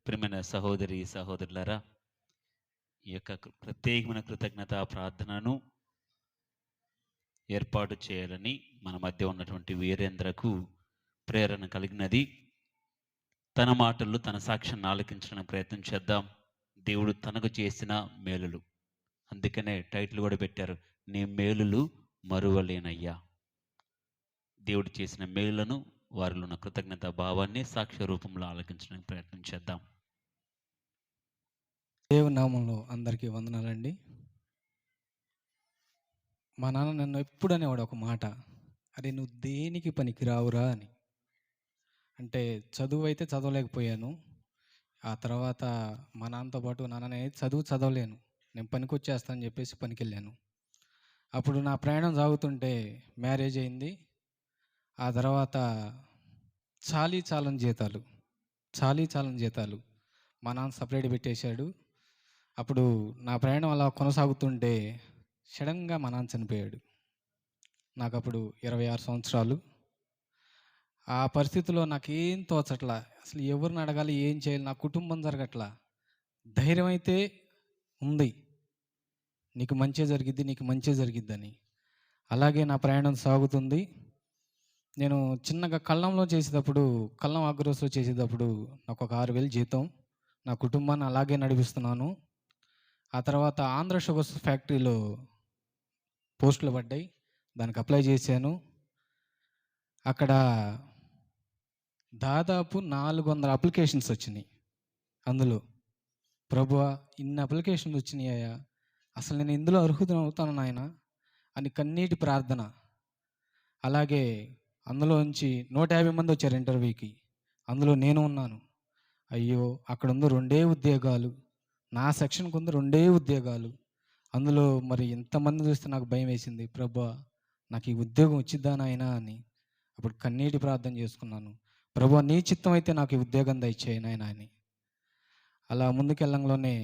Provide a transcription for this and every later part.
ప్రియమైన సహోదరి సహోదరులారా, ఈ యొక్క ప్రత్యేకమైన కృతజ్ఞత ప్రార్థనను ఏర్పాటు చేయాలని మన మధ్య ఉన్నటువంటి వీరేంద్రకు ప్రేరణ కలిగినది. తన మాటల్లో తన సాక్ష్యాన్ని ఆలకించడానికి ప్రయత్నం చేద్దాం. దేవుడు తనకు చేసిన మేలులు, అందుకనే టైటిల్ కూడా పెట్టారు, నీ మేలులు మరువలేనయ్యా. దేవుడు చేసిన మేలులను, వారిలో ఉన్న కృతజ్ఞత భావాన్ని సాక్ష్య రూపంలో ఆలకించడానికి ప్రయత్నం చేద్దాం. దేవుని నామంలో అందరికీ వందనాలండి. మా నాన్న నన్ను ఎప్పుడు అనేవాడు ఒక మాట, అరే నువ్వు దేనికి పనికి రావురా అని. అంటే చదువు అయితే చదవలేకపోయాను. ఆ తర్వాత మా నాన్నతో పాటు నాన్ననే చదవలేను, నేను పనికి వచ్చేస్తా అని చెప్పేసి పనికెళ్ళాను. అప్పుడు నా ప్రయాణం సాగుతుంటే మ్యారేజ్ అయింది. ఆ తర్వాత చాలీ చాలని జీతాలు మా నాన్న సపరేట్ పెట్టేశాడు. అప్పుడు నా ప్రయాణం అలా కొనసాగుతుంటే సడన్గా మా నాన్న చనిపోయాడు. నాకు అప్పుడు 26 సంవత్సరాలు. ఆ పరిస్థితిలో నాకేం తోచట్లా, అసలు ఎవరిని అడగాలి, ఏం చేయాలి, నా కుటుంబం జరగట్లా. ధైర్యం అయితే ఉంది, నీకు మంచే జరిగిద్దని. అలాగే నా ప్రయాణం సాగుతుంది. నేను చిన్నగా కళ్ళం అగ్రోస్లో చేసేటప్పుడు నాకు ఒక 6,000 జీతం, నా కుటుంబాన్ని అలాగే నడిపిస్తున్నాను. ఆ తర్వాత ఆంధ్ర షుగర్స్ ఫ్యాక్టరీలో పోస్టులు పడ్డాయి, దానికి అప్లై చేశాను. అక్కడ దాదాపు 400 అప్లికేషన్స్ వచ్చినాయి. అందులో ప్రభువా ఇన్ని అప్లికేషన్లు వచ్చినాయా, అసలు నేను ఇందులో అర్హుతను నాయన అని కన్నీటి ప్రార్థన. అలాగే అందులోంచి 150 మంది వచ్చారు ఇంటర్వ్యూకి, అందులో నేను ఉన్నాను. అయ్యో అక్కడ ఉంది 2 ఉద్యోగాలు, నా సెక్షన్కి ఉంది 2 ఉద్యోగాలు. అందులో మరి ఎంతమంది చూస్తే నాకు భయం వేసింది, ప్రభువా నాకు ఈ ఉద్యోగం వచ్చిద్దా నాయనా అని. అప్పుడు కన్నీటి ప్రార్థన చేసుకున్నాను, ప్రభువా నీ చిత్తం అయితే నాకు ఈ ఉద్యోగం దయచేయి నాయనా అని. అలా ముందుకెళ్ళంలోనే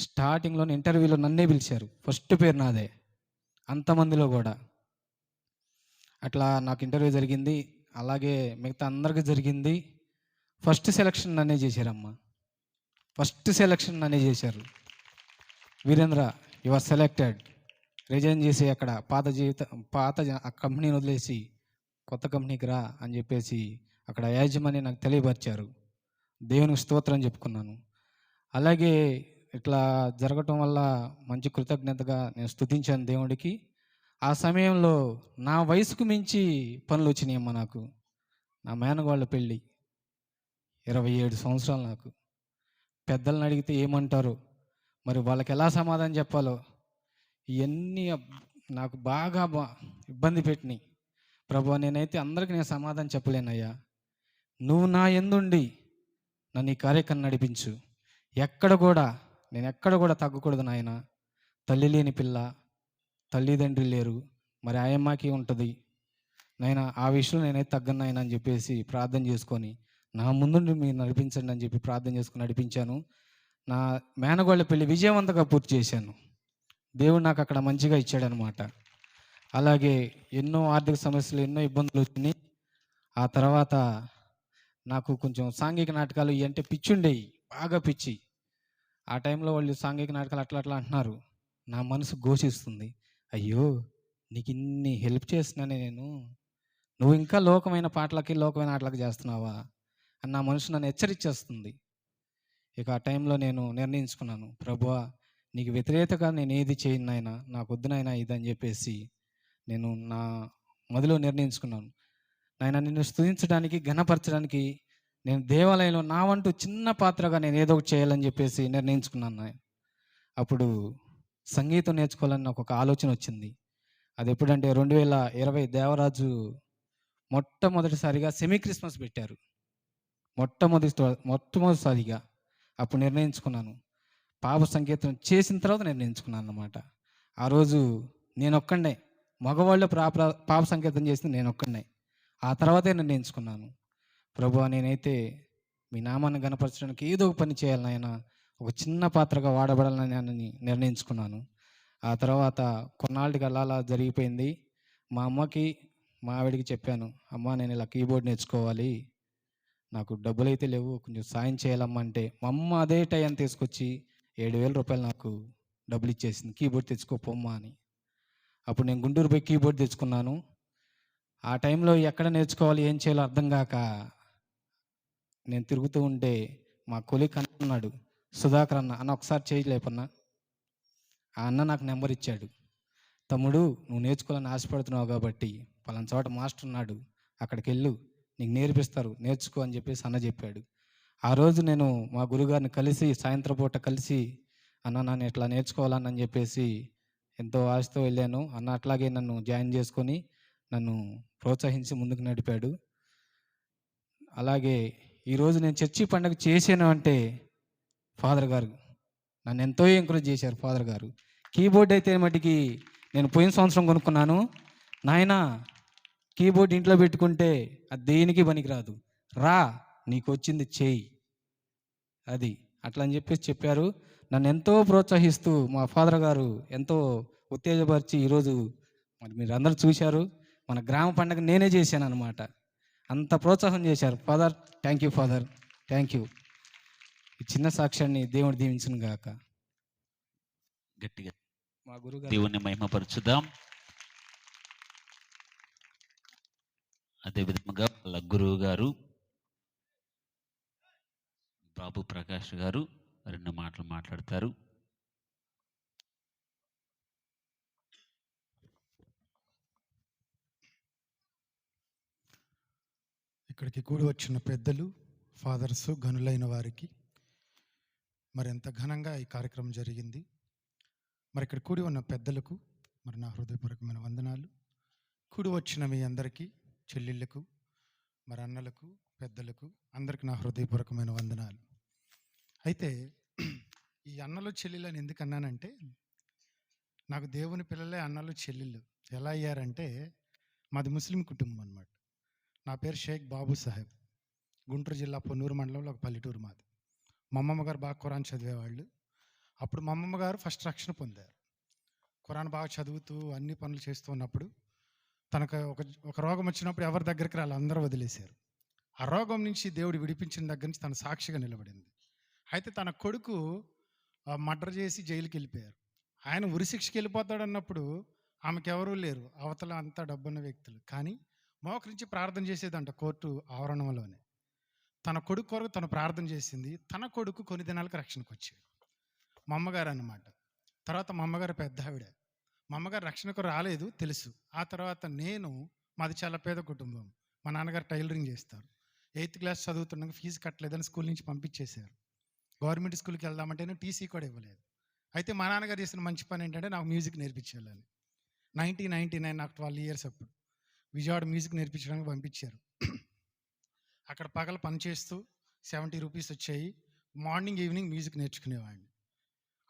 స్టార్టింగ్లోనే ఇంటర్వ్యూలో నన్నే పిలిచారు, ఫస్ట్ పేరు నాదే అంతమందిలో కూడా. అట్లా నాకు ఇంటర్వ్యూ జరిగింది, అలాగే మిగతా అందరికీ జరిగింది. ఫస్ట్ సెలక్షన్ నన్నే చేశారమ్మా, ఫస్ట్ సెలక్షన్ నన్నే చేశారు. Virendra you are selected, resign చేసి అక్కడ పాత కంపెనీని వదిలేసి కొత్త కంపెనీకి రా అని చెప్పేసి అక్కడ యాజమాన్యం నాకు తెలియపరిచారు. దేవునికి స్తోత్రం చెప్పుకున్నాను. అలాగే ఇట్లా జరగటం వల్ల మంచి కృతజ్ఞతగా నేను స్తుతించాను దేవుడికి. ఆ సమయంలో నా వయసుకు మించి పనులు వచ్చినాయమ్మా నాకు. నా మేనగోళ్ళ పెళ్ళి, 27 సంవత్సరాలు నాకు. పెద్దలను అడిగితే ఏమంటారు, మరి వాళ్ళకి ఎలా సమాధానం చెప్పాలో ఇవన్నీ నాకు బాగా ఇబ్బంది పెట్టినాయి. ప్రభువా నేనైతే అందరికీ నేను సమాధానం చెప్పలేనయ్యా, నువ్వు నా యందుండి నన్ను ఈ కార్యక్రమం నడిపించు. నేను ఎక్కడ కూడా తగ్గకూడదు నాయన. తల్లి లేని పిల్ల, తల్లిదండ్రి లేరు, మరి ఆయమ్మకి ఉంటుంది నాయన, ఆ విషయంలో నేనైతే తగ్గను నాయన అని చెప్పేసి ప్రార్థన చేసుకొని, నా ముందు మీరు నడిపించండి అని చెప్పి ప్రార్థన చేసుకొని నడిపించాను. నా మేనగోళ్ళ పెళ్లి విజయవంతంగా పూర్తి చేశాను. దేవుడు నాకు అక్కడ మంచిగా ఇచ్చాడనమాట. అలాగే ఎన్నో ఆర్థిక సమస్యలు, ఎన్నో ఇబ్బందులు వచ్చినాయి. ఆ తర్వాత నాకు కొంచెం సాంఘిక నాటకాలు ఇవి అంటే పిచ్చి ఉండేవి, బాగా పిచ్చి. ఆ టైంలో వాళ్ళు సాంఘిక నాటకాలు అట్లా అట్లా అంటున్నారు, నా మనసు ఘోషిస్తుంది, అయ్యో నీకు ఇన్ని హెల్ప్ చేస్తున్నానే నేను, నువ్వు ఇంకా లోకమైన ఆటలకి చేస్తున్నావా అని నా మనసు నన్ను హెచ్చరించేస్తుంది. ఇక ఆ టైంలో నేను నిర్ణయించుకున్నాను, ప్రభువా నీకు వ్యతిరేకతగా నేను ఏది చేయను నాయనా, నాకు వద్దు నాయనా ఇదని చెప్పేసి నేను నా మొదలు నిర్ణయించుకున్నాను. నాయన నిన్ను స్తుతించడానికి, ఘనపరచడానికి నేను దేవాలయంలో నా వంటూ చిన్న పాత్రగా నేను ఏదో ఒకటి చేయాలని చెప్పేసి నిర్ణయించుకున్నాను నాయన. అప్పుడు సంగీతం నేర్చుకోవాలని నాకు ఒక ఆలోచన వచ్చింది. అది ఎప్పుడంటే 2020 దేవరాజు మొట్టమొదటిసారిగా సెమీ క్రిస్మస్ పెట్టారు, మొట్టమొదటిసారిగా. అప్పుడు నిర్ణయించుకున్నాను, పాప సంగీతం చేసిన తర్వాత నిర్ణయించుకున్నాను అన్నమాట. ఆ రోజు నేనొక్కడే, మగవాళ్ళు పాప సంగీతం చేసింది నేనొక్కడే. ఆ తర్వాతే నిర్ణయించుకున్నాను, ప్రభువా నేనైతే మీ నామాన్ని గణపరచడానికి ఏదో ఒక పని చేయాలి నాయన, ఒక చిన్న పాత్రగా వాడబడాలని అని నిర్ణయించుకున్నాను. ఆ తర్వాత కొన్నాళ్ళకి అలా జరిగిపోయింది. మా అమ్మకి మా ఆవిడికి చెప్పాను, అమ్మ నేను ఇలా కీబోర్డ్ నేర్చుకోవాలి, నాకు డబ్బులైతే లేవు, కొంచెం సాయం చేయాలమ్మా అంటే మా అమ్మ అదే టైం తీసుకొచ్చి 7,000 రూపాయలు నాకు డబ్బులు ఇచ్చేసింది. కీబోర్డ్ తెచ్చుకో పొమ్మా అని. అప్పుడు నేను గుంటూరు పోయి కీబోర్డ్ తెచ్చుకున్నాను. ఆ టైంలో ఎక్కడ నేర్చుకోవాలి, ఏం చేయాలో అర్థం కాక నేను తిరుగుతూ ఉంటే మా కొలీగ్ అన్నాడు, సుధాకర్ అన్న, అన్న ఒకసారి చేయి లేపన్నా. ఆ అన్న నాకు నెంబర్ ఇచ్చాడు. తమ్ముడు, నువ్వు నేర్చుకోవాలని ఆశపడుతున్నావు కాబట్టి పలానా చోట మాస్టర్ ఉన్నాడు, అక్కడికి వెళ్ళు, నీకు నేర్పిస్తారు, నేర్చుకో అని చెప్పేసి అన్న చెప్పాడు. ఆ రోజు నేను మా గురుగారిని కలిసి సాయంత్రం పూట కలిసి, అన్న నన్ను ఇట్లా నేర్చుకోవాలని చెప్పేసి ఎంతో ఆశతో వెళ్ళాను. అన్న అట్లాగే నన్ను జాయిన్ చేసుకొని నన్ను ప్రోత్సహించి ముందుకు నడిపాడు. అలాగే ఈరోజు నేను చర్చి పండుగ చేశాను అంటే ఫాదర్ గారు నన్ను ఎంతో ఎంకరేజ్ చేశారు. ఫాదర్ గారు కీబోర్డ్ అయితే మటుకి నేను పోయిన సంవత్సరం కొనుక్కున్నాను. నాయనా, కీబోర్డ్ ఇంట్లో పెట్టుకుంటే అది దేనికి పనికిరాదు, రా నీకు వచ్చింది చేయి, అది అట్లా అని చెప్పేసి చెప్పారు. నన్ను ఎంతో ప్రోత్సహిస్తూ మా ఫాదర్ గారు ఎంతో ఉత్తేజపరిచి ఈరోజు మరి మీరు అందరూ చూశారు, మన గ్రామ పండుగ నేనే చేశాను అనమాట. అంత ప్రోత్సాహం చేశారు father. Thank you father, thank you. ఈ చిన్న సాక్ష్యాన్ని దేవుడు దీవించును గాక. గట్టిగా మా గురుగారు దేవుణ్ణి మహిమపరచుదాం. అదే విధముగా వాళ్ళ గురువు గారు బాబు ప్రకాష్ గారు 2 మాటలు మాట్లాడతారు. ఇక్కడికి కూడి వచ్చిన పెద్దలు, ఫాదర్స్, గనులైన వారికి మరి ఎంత ఘనంగా ఈ కార్యక్రమం జరిగింది. మరి ఇక్కడ కూడి ఉన్న పెద్దలకు మరి నా హృదయపూర్వకమైన వందనాలు. కూడి వచ్చిన మీ అందరికీ, చెల్లెళ్ళకు, మరి అన్నలకు, పెద్దలకు అందరికీ నా హృదయపూర్వకమైన వందనాలు. అయితే ఈ అన్నలు చెల్లెళ్ళని ఎందుకు అన్నానంటే, నాకు దేవుని పిల్లలే అన్నలు చెల్లెళ్ళు ఎలా అయ్యారంటే, మాది ముస్లిం కుటుంబం అన్నమాట. నా పేరు షేక్ బాబు సాహెబ్. గుంటూరు జిల్లా పొన్నూరు మండలంలో ఒక పల్లెటూరు మాది. మా అమ్మమ్మ గారు బాగా ఖురాన్ చదివేవాళ్ళు. అప్పుడు మా అమ్మమ్మ గారు ఫస్ట్ రక్షణ పొందారు. ఖురాన్ బాగా చదువుతూ అన్ని పనులు చేస్తూ ఉన్నప్పుడు తనకు ఒక రోగం వచ్చినప్పుడు ఎవరి దగ్గరికి రాలి అందరూ వదిలేశారు. ఆ రోగం నుంచి దేవుడు విడిపించిన దగ్గర నుంచి తన సాక్షిగా నిలబడింది. అయితే తన కొడుకు మర్డర్ చేసి జైలుకి వెళ్ళిపోయారు. ఆయన ఉరిశిక్షకి వెళ్ళిపోతాడు అన్నప్పుడు ఆమెకు ఎవరూ లేరు, అవతల అంతా డబ్బున్న వ్యక్తులు. కానీ మోకరించి ప్రార్థన చేసేదంట కోర్టు ఆవరణంలోనే. తన కొడుకు కొరకు తను ప్రార్థన చేసింది. తన కొడుకు కొన్ని దినాలకు రక్షణకు వచ్చాడు. మా అమ్మగారు అన్నమాట. తర్వాత మా అమ్మగారు పెద్ద ఆవిడ. మా అమ్మగారు రక్షణకు రాలేదు తెలుసు. ఆ తర్వాత మాది చాలా పేద కుటుంబం. మా నాన్నగారు టైలరింగ్ చేస్తారు. 8th క్లాస్ చదువుతున్నాక ఫీజు కట్టలేదని స్కూల్ నుంచి పంపించేశారు. గవర్నమెంట్ స్కూల్కి వెళ్దామంటేనే టీసీ కూడా ఇవ్వలేదు. అయితే మా నాన్నగారు చేసిన మంచి పని ఏంటంటే నాకు మ్యూజిక్ నేర్పించాలని. 1999 నాకు 12 years అప్పుడు విజయవాడ మ్యూజిక్ నేర్పించడానికి పంపించారు. అక్కడ పగల పని చేస్తూ 70 రూపీస్ వచ్చాయి. మార్నింగ్ ఈవినింగ్ మ్యూజిక్ నేర్చుకునేవాడిని.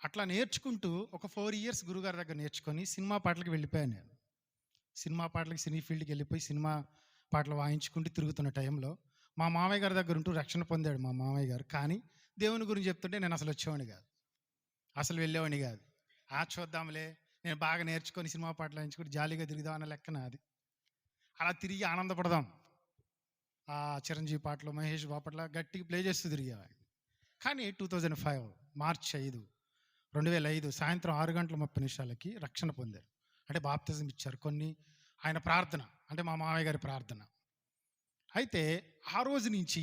అట్లా నేర్చుకుంటూ ఒక 4 years గురుగారి దగ్గర నేర్చుకొని సినిమా పాటలకు వెళ్ళిపోయాను నేను. సినిమా పాటలకి, సినీ ఫీల్డ్కి వెళ్ళిపోయి సినిమా పాటలు వాయించుకుంటూ తిరుగుతున్న టైంలో మా మామయ్య గారి దగ్గర ఉంటూ రక్షణ పొందాడు మా మామయ్య గారు. కానీ దేవుని గురించి చెప్తుంటే నేను అసలు వచ్చేవాడిని కాదు, అసలు వెళ్ళేవాడిని కాదు. చూద్దాంలే, నేను బాగా నేర్చుకొని సినిమా పాటలు వాయించుకుంటూ జాలీగా తిరుగుదాం అన్న లెక్కన అది. అలా తిరిగి ఆనందపడదాం, ఆ చిరంజీవి పాటలు, మహేష్ బాపట్ల గట్టిగా ప్లే చేస్తూ తిరిగేవాడిని. కానీ 2005 మార్చి 5, 2005 సాయంత్రం 6:30 రక్షణ పొందారు. అంటే బాప్తిజం ఇచ్చారు. కొన్ని ఆయన ప్రార్థన, అంటే మా మామయ్య గారి ప్రార్థన. అయితే ఆ రోజు నుంచి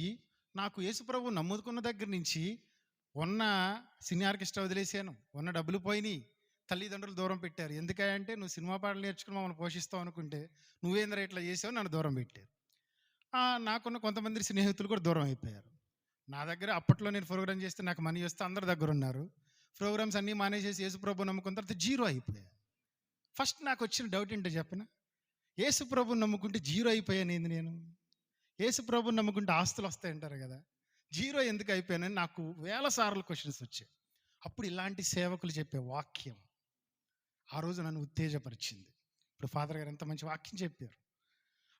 నాకు యేసుప్రభు నమ్ముకున్న దగ్గర నుంచి ఉన్న సినీ ఆర్కెస్ట్రా వదిలేసాను, ఉన్న డబ్బులు పోయినాయి, తల్లిదండ్రులు దూరం పెట్టారు. ఎందుకంటే నువ్వు సినిమా పాటలు నేర్చుకుని మమ్మల్ని పోషిస్తావు అనుకుంటే నువ్వేంద్ర ఇట్లా చేసావు, నన్ను దూరం పెట్టారు. నాకున్న కొంతమంది స్నేహితులు కూడా దూరం అయిపోయారు. నా దగ్గర అప్పట్లో నేను ప్రోగ్రామ్ చేస్తే నాకు మనీ వస్తే అందరి దగ్గర ఉన్నారు. ప్రోగ్రామ్స్ అన్నీ మానేసేసి యేసుప్రభు నమ్ముకున్న తర్వాత జీరో అయిపోయాయి. ఫస్ట్ నాకు వచ్చిన డౌట్ ఏంటో చెప్పిన, యేసుప్రభుని నమ్ముకుంటే జీరో అయిపోయాను ఏంది నేను? యేసుప్రభుని నమ్ముకుంటే ఆస్తులు వస్తాయంటారు కదా, జీరో ఎందుకు అయిపోయానని నాకు వేల సార్లు క్వశ్చన్స్ వచ్చాయి. అప్పుడు ఇలాంటి సేవకులు చెప్పే వాక్యం ఆ రోజు నన్ను ఉత్తేజపరిచింది. ఇప్పుడు ఫాదర్ గారు ఎంత మంచి వాక్యం చెప్పారు.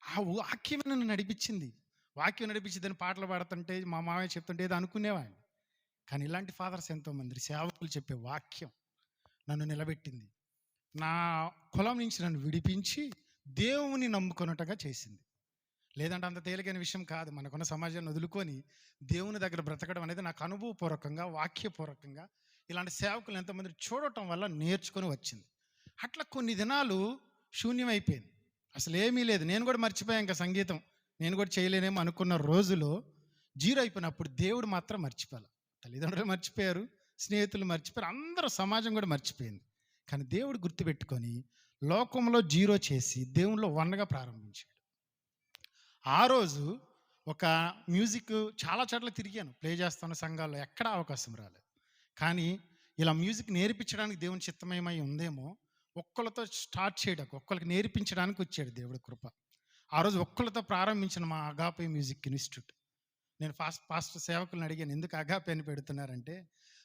ఆ వాక్యం నన్ను నడిపించింది. వాక్యం నడిపించిందని పాటలు పాడుతుంటే మా మామయ్య చెప్తుంటే ఏదో అనుకునేవాడిని. కానీ ఇలాంటి ఫాదర్స్ ఎంతోమంది సేవకులు చెప్పే వాక్యం నన్ను నిలబెట్టింది. నా కులం నుంచి నన్ను విడిపించి దేవుని నమ్ముకున్నట్టుగా చేసింది. లేదంటే అంత తేలికైన విషయం కాదు. మనకున్న సమాజాన్ని వదులుకొని దేవుని దగ్గర బ్రతకడం అనేది నాకు అనుభవపూర్వకంగా, వాక్యపూర్వకంగా ఇలాంటి సేవకులు ఎంతమంది చూడటం వల్ల నేర్చుకొని వచ్చింది. అట్లా కొన్ని దినాలు శూన్యమైపోయింది, అసలు ఏమీ లేదు. నేను కూడా మర్చిపోయాను, ఇంకా సంగీతం నేను కూడా చేయలేనేమో అనుకున్న రోజులో జీరో అయిపోయినప్పుడు దేవుడు మాత్రం మర్చిపోయాలి. తల్లిదండ్రులు మర్చిపోయారు, స్నేహితులు మర్చిపోయారు, అందరూ సమాజం కూడా మర్చిపోయింది. కానీ దేవుడు గుర్తుపెట్టుకొని లోకంలో జీరో చేసి దేవునిలో వన్గా ప్రారంభించాడు. ఆ రోజు ఒక మ్యూజిక్ చాలా చోట్ల తిరిగాను, ప్లే చేస్తున్న సంఘాల్లో ఎక్కడా అవకాశం రాలేదు. కానీ ఇలా మ్యూజిక్ నేర్పించడానికి దేవుని చిత్తమయమై ఉందేమో, ఒక్కళ్ళతో స్టార్ట్ చేయడానికి, ఒక్కళ్ళకి నేర్పించడానికి వచ్చాడు దేవుడి కృప. ఆ రోజు ఒక్కళ్ళతో ప్రారంభించిన మా అగాపే మ్యూజిక్ ఇన్స్టిట్యూట్. నేను పాస్టర్ సేవకులను అడిగాను, ఎందుకు అగాపే అని పెడుతున్నారంటే,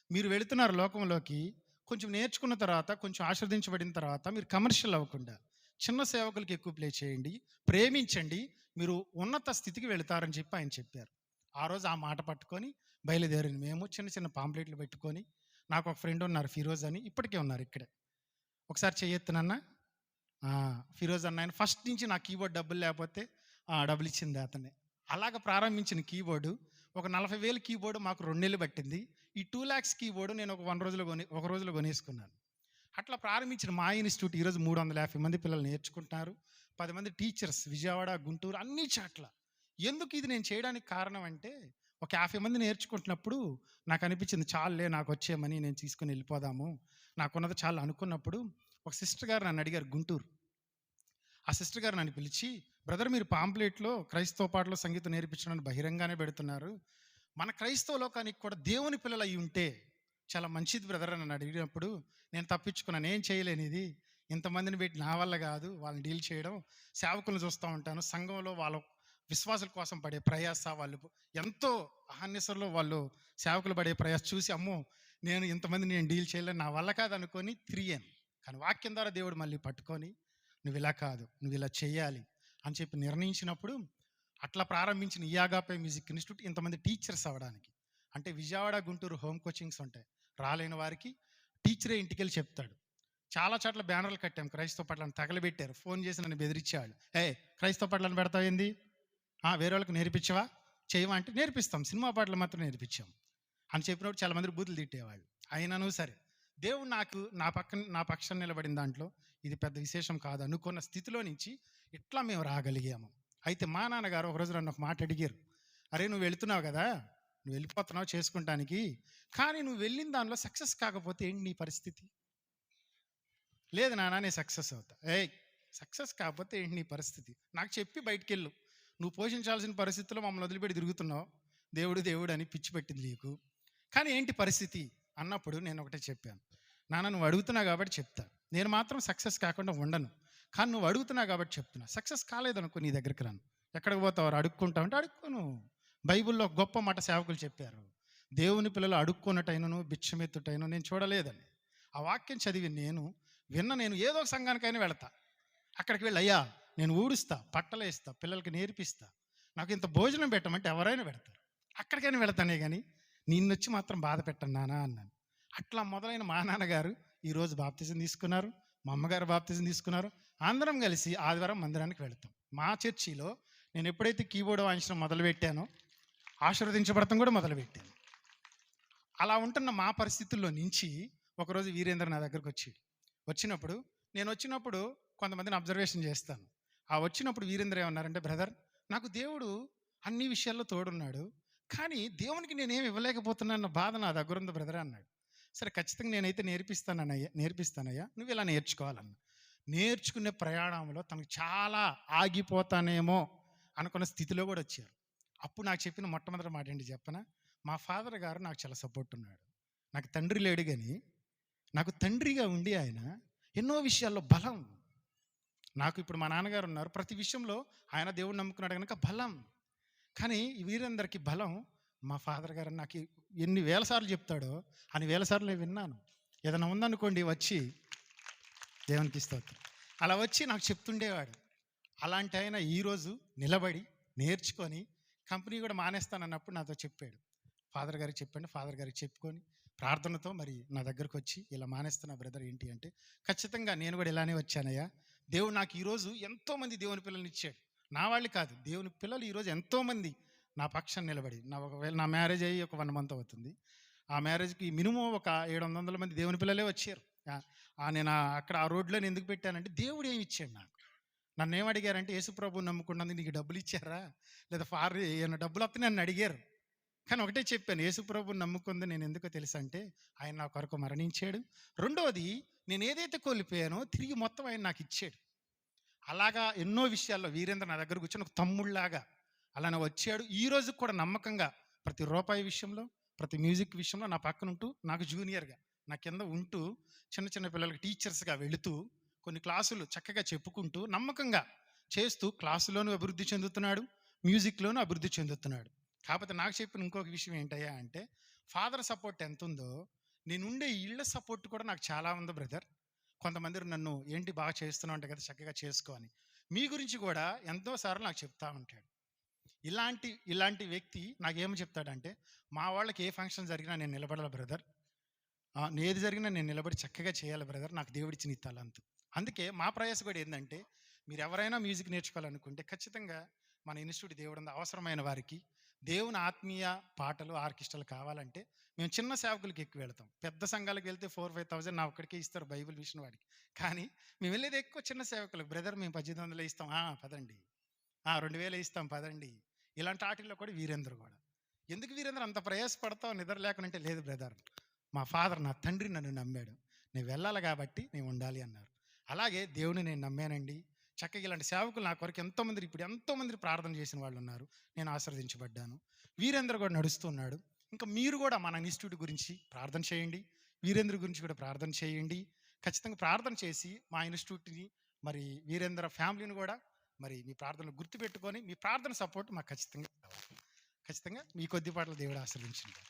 మీరు వెళుతున్నారు లోకంలోకి, కొంచెం నేర్చుకున్న తర్వాత, కొంచెం ఆశీర్వదించబడిన తర్వాత మీరు కమర్షియల్ అవ్వకుండా చిన్న సేవకులకి ఎక్కువ ప్లే చేయండి, ప్రేమించండి, మీరు ఉన్నత స్థితికి వెళతారని చెప్పి ఆయన చెప్పారు. ఆ రోజు ఆ మాట పట్టుకొని బయలుదేరిన మేము చిన్న చిన్న పాంప్లెట్లు పెట్టుకొని, నాకు ఒక ఫ్రెండ్ ఉన్నారు ఫిరోజ్ అని, ఇప్పటికే ఉన్నారు ఇక్కడే, ఒకసారి చెయ్యొత్తునన్నా ఫిరోజ్ అన్న. ఆయన ఫస్ట్ నుంచి నా కీబోర్డ్ డబ్బులు లేకపోతే డబ్బులు ఇచ్చింది అతనే. అలాగ ప్రారంభించిన కీబోర్డు ఒక 40,000 కీబోర్డు మాకు 2 నెలలు పట్టింది. ఈ 2 lakhs కీబోర్డు నేను ఒక రోజులో కొనేసుకున్నాను. అట్లా ప్రారంభించిన మా ఇన్స్టిట్యూట్ ఈరోజు 350 మంది పిల్లలు నేర్చుకుంటున్నారు, 10 మంది టీచర్స్ విజయవాడ, గుంటూరు, అన్ని చోట్ల. ఎందుకు ఇది నేను చేయడానికి కారణం అంటే, ఒక 50 మంది నేర్చుకుంటున్నప్పుడు నాకు అనిపించింది, చాలులే నాకు వచ్చే మనీ నేను తీసుకుని వెళ్ళిపోదాము, నాకున్నది చాలు అనుకున్నప్పుడు ఒక సిస్టర్ గారు నన్ను అడిగారు, గుంటూరు. ఆ సిస్టర్ గారు నన్ను పిలిచి, బ్రదర్ మీరు పాంప్లెట్లో క్రైస్తవ పాటలో సంగీతం నేర్పించడానికి బహిరంగానే పెడుతున్నారు, మన క్రైస్తవ లోకానికి కూడా దేవుని పిల్లలు అయి ఉంటే చాలా మంచిది బ్రదర్ అని నన్ను అడిగినప్పుడు నేను తప్పించుకున్నాను. ఏం చేయలేని ఇది, ఇంతమందిని పెట్టి నా వల్ల కాదు వాళ్ళని డీల్ చేయడం. సేవకులను చూస్తూ ఉంటాను, సంఘంలో వాళ్ళ విశ్వాసుల కోసం పడే ప్రయాస, వాళ్ళు ఎంతో అహర్నిశలో వాళ్ళు సేవకులు పడే ప్రయాస చూసి, అమ్మో నేను ఇంతమంది నేను డీల్ చేయలేను, నా వల్ల కాదు అనుకొని తిరిగాను. కానీ వాక్యం ద్వారా దేవుడు మళ్ళీ పట్టుకొని, నువ్వు ఇలా కాదు, నువ్వు ఇలా చేయాలి అని చెప్పి నిర్ణయించినప్పుడు అట్లా ప్రారంభించిన ఈ అగాపే మ్యూజిక్ ఇన్స్టిట్యూట్ ఇంతమంది టీచర్స్ అవ్వడానికి. అంటే విజయవాడ, గుంటూరు హోమ్ కోచింగ్స్ ఉంటాయి, రాలేని వారికి టీచరే ఇంటికి వెళ్ళి చెప్తాడు. చాలా చోట్ల బ్యానర్లు కట్టాం, క్రైస్తవ పట్లను తగలబెట్టారు, ఫోన్ చేసి నన్ను బెదిరించాడు, క్రైస్తవ పట్లను పెడతావు ఏంది, వేరే వాళ్ళకి నేర్పించవా, చేయవా అంటే నేర్పిస్తాం, సినిమా పాటలు మాత్రం నేర్పించాం అని చెప్పినప్పుడు చాలా మంది బూతులు తిట్టేవాళ్ళు. అయినను సరే దేవుడు నా పక్షం నిలబడిన దాంట్లో ఇది పెద్ద విశేషం కాదు అనుకున్న స్థితిలో నుంచి ఇట్లా మేము రాగలిగాము. అయితే మా నాన్నగారు ఒకరోజు నన్ను ఒక మాట అడిగారు, అరే నువ్వు వెళుతున్నావు కదా, నువ్వు వెళ్ళిపోతున్నావు చేసుకుంటానికి, కానీ నువ్వు వెళ్ళిన దానిలో సక్సెస్ కాకపోతే ఏంటి నీ పరిస్థితి? లేదు నాన్న నేను సక్సెస్ అవుతా. సక్సెస్ కాకపోతే ఏంటి నీ పరిస్థితి? నాకు చెప్పి బయటికి వెళ్ళు, నువ్వు పోషించాల్సిన పరిస్థితిలో మమ్మల్ని వదిలిపెట్టి తిరుగుతున్నావు, దేవుడు దేవుడు అని పిచ్చి పెట్టింది నీకు, కానీ ఏంటి పరిస్థితి అన్నప్పుడు నేను ఒకటే చెప్పాను, నాన్న నువ్వు అడుగుతున్నావు కాబట్టి చెప్తా, నేను మాత్రం సక్సెస్ కాకుండా ఉండను, కానీ నువ్వు అడుగుతున్నావు కాబట్టి చెప్తున్నా. సక్సెస్ కాలేదనుకో నీ దగ్గరికి రాను, ఎక్కడికి పోతావు, అడుక్కుంటావు అంటే అడుక్కోను. బైబిల్లో గొప్ప మాట సేవకులు చెప్పారు, దేవుని పిల్లలు అడుక్కున్నటైనను భిక్షమెత్తుటైను నేను చూడలేదని. ఆ వాక్యం చదివి నేను ఏదో ఒక సంఘానికైనా వెళతా, అక్కడికి వెళ్ళి అయ్యా నేను ఊడుస్తా, పట్టలేస్తా, పిల్లలకి నేర్పిస్తా, నాకు ఇంత భోజనం పెట్టమంటే ఎవరైనా పెడతారు, అక్కడికైనా వెళతానే కానీ నిన్నొచ్చి మాత్రం బాధ పెట్టను నాన్న అన్నాను. అట్లా మొదలైన మా నాన్నగారు ఈరోజు బాప్తిజం తీసుకున్నారు, మా అమ్మగారు బాప్తిజం తీసుకున్నారు, అందరం కలిసి ఆదివారం మందిరానికి వెళతాం. మా చర్చిలో నేను ఎప్పుడైతే కీబోర్డ్ వాయించడం మొదలుపెట్టానో ఆశీర్వదించబడటం కూడా మొదలుపెట్టాను. అలా ఉంటున్న మా పరిస్థితుల్లో నుంచి ఒకరోజు వీరేంద్ర నా దగ్గరకు వచ్చినప్పుడు నేను వచ్చినప్పుడు కొంతమందిని అబ్జర్వేషన్ చేస్తాను. ఆ వచ్చినప్పుడు వీరేంద్ర ఏమన్నారంటే, బ్రదర్ నాకు దేవుడు అన్ని విషయాల్లో తోడున్నాడు, కానీ దేవునికి నేనేమి ఇవ్వలేకపోతున్నాన్న బాధ నా దగ్గర ఉంది బ్రదర్ అన్నాడు. సరే ఖచ్చితంగా నేనైతే నేర్పిస్తానయ్యా, నువ్వు ఇలా నేర్చుకోవాలన్నా. నేర్చుకునే ప్రయాణంలో తనకు చాలా ఆగిపోతానేమో అనుకున్న స్థితిలో కూడా వచ్చారు. అప్పుడు నాకు చెప్పిన మొట్టమొదటి మాట ఏంటి చెప్పనా, మా ఫాదర్ గారు నాకు చాలా సపోర్ట్ ఉన్నాడు, నాకు తండ్రి లేడు కానీ నాకు తండ్రిగా ఉండి ఆయన ఎన్నో విషయాల్లో బలం. నాకు ఇప్పుడు మా నాన్నగారు ఉన్నారు, ప్రతి విషయంలో ఆయన దేవుడు నమ్ముకున్నాడు కనుక బలం. కానీ వీరందరికీ బలం మా ఫాదర్ గారు నాకు ఎన్ని వేల సార్లు చెప్తాడో అన్ని వేల సార్లు నేను విన్నాను. ఏదైనా ఉందనుకోండి వచ్చి దేవునికి స్తోత్రం అలా వచ్చి నాకు చెప్తుండేవాడు. అలాంటి ఆయన ఈరోజు నిలబడి నేర్చుకొని కంపెనీ కూడా మానేస్తానన్నప్పుడు నాతో చెప్పాడు, ఫాదర్ గారికి చెప్పండి, ఫాదర్ గారికి చెప్పుకొని ప్రార్థనతో మరి నా దగ్గరకు వచ్చి ఇలా మానేస్తున్నా బ్రదర్ ఏంటి అంటే, ఖచ్చితంగా నేను కూడా ఇలానే వచ్చానయ్యా, దేవుడు నాకు ఈరోజు ఎంతోమంది దేవుని పిల్లల్ని ఇచ్చాడు, నా వాళ్ళు కాదు, దేవుని పిల్లలు ఈరోజు ఎంతోమంది నా పక్షాన్ని నిలబడి, ఒకవేళ నా మ్యారేజ్ అయ్యి ఒక 1 మంత్ అవుతుంది. ఆ మ్యారేజ్కి మినిమం ఒక 700 మంది దేవుని పిల్లలే వచ్చారు. నేను అక్కడ ఆ రోడ్లోనే ఎందుకు పెట్టానంటే దేవుడు ఏమి ఇచ్చాడు నాకు. నన్ను ఏమడిగారంటే, యేసుప్రభు నమ్ముకున్నందుకు నీకు డబ్బులు ఇచ్చారా, లేదా ఏమైనా డబ్బులు వస్తే నన్ను అడిగారు. కానీ ఒకటే చెప్పాను, యేసుప్రభు నమ్ముకుంది నేను ఎందుకో తెలుసు అంటే, ఆయన నా కొరకు మరణించాడు. రెండోది, నేను ఏదైతే కోల్పోయానో తిరిగి మొత్తం ఆయన నాకు ఇచ్చాడు. అలాగా ఎన్నో విషయాల్లో వీరేంద్ర నా దగ్గర కూర్చొని ఒక తమ్ముళ్ళలాగా అలానే వచ్చాడు. ఈ రోజు కూడా నమ్మకంగా ప్రతి రూపాయి విషయంలో, ప్రతి మ్యూజిక్ విషయంలో నా పక్కన ఉంటూ, నాకు జూనియర్గా నా కింద ఉంటూ, చిన్న చిన్న పిల్లలకి టీచర్స్గా వెళుతూ, కొన్ని క్లాసులు చక్కగా చెప్పుకుంటూ, నమ్మకంగా చేస్తూ క్లాసులోనూ అభివృద్ధి చెందుతున్నాడు, మ్యూజిక్లోనూ అభివృద్ధి చెందుతున్నాడు. కాకపోతే నాకు చెప్పిన ఇంకొక విషయం ఏంటయ్యా అంటే, ఫాదర్ సపోర్ట్ ఎంత ఉందో నేనుండే ఇళ్ళ సపోర్ట్ కూడా నాకు చాలా ఉంది బ్రదర్. కొంతమంది నన్ను ఏంటి బాగా చేస్తున్నావు అంటే కదా, చక్కగా చేసుకో అని. మీ గురించి కూడా ఎంతోసార్లు నాకు చెప్తా ఉంటాడు. ఇలాంటి వ్యక్తి నాకేమో చెప్తాడంటే, మా వాళ్ళకి ఏ ఫంక్షన్ జరిగినా నేను నిలబడాలి బ్రదర్, ఏది జరిగినా నేను నిలబడి చక్కగా చేయాలి బ్రదర్, నాకు దేవుడిచ్చిన ఈ తలంతు. అందుకే మా ప్రయాస కూడా ఏంటంటే, మీరు ఎవరైనా మ్యూజిక్ నేర్చుకోవాలనుకుంటే ఖచ్చితంగా మన ఇన్స్టిట్యూట్ దేవుడు అవసరమైన వారికి దేవుని ఆత్మీయ పాటలు, ఆర్కెస్ట్రాలు కావాలంటే మేము చిన్న సేవకులకి ఎక్కువ వెళ్తాం. పెద్ద సంఘాలకు వెళ్తే 4,000-5,000 నా ఒక్కడికే ఇస్తారు బైబిల్ విషయం వాడికి. కానీ మేము వెళ్ళేది ఎక్కువ చిన్న సేవకులకు. బ్రదర్ మేము 1800 ఇస్తాం, పదండి, 2000 ఇస్తాం పదండి. ఇలాంటి ఆటల్లో కూడా వీరేంద్ర కూడా. ఎందుకు వీరేంద్ర అంత ప్రయాసపడతావు నిద్ర లేకుండా? లేదు బ్రదర్, మా ఫాదర్, నా తండ్రి నన్ను నమ్మాడు, నేను వెళ్ళాలి కాబట్టి నేను ఉండాలి అన్నారు. అలాగే దేవుని నేను నమ్మానండి. చక్కగా ఇలాంటి సేవకులు నా కొరకు ఎంతోమంది ప్రార్థన చేసిన వాళ్ళు ఉన్నారు. నేను ఆశీర్వదించబడ్డాను. వీరేంద్ర కూడా నడుస్తున్నాడు. ఇంకా మీరు కూడా మన ఇన్స్టిట్యూట్ గురించి ప్రార్థన చేయండి, వీరేంద్ర గురించి కూడా ప్రార్థన చేయండి. ఖచ్చితంగా ప్రార్థన చేసి మా ఇన్స్టిట్యూట్ని, మరి వీరేంద్ర ఫ్యామిలీని కూడా మరి మీ ప్రార్థనలు గుర్తుపెట్టుకొని, మీ ప్రార్థన సపోర్ట్ మాకు ఖచ్చితంగా కావాలి. ఖచ్చితంగా మీ కొద్దిపాట్ల దేవుడు ఆశీర్వదించండి.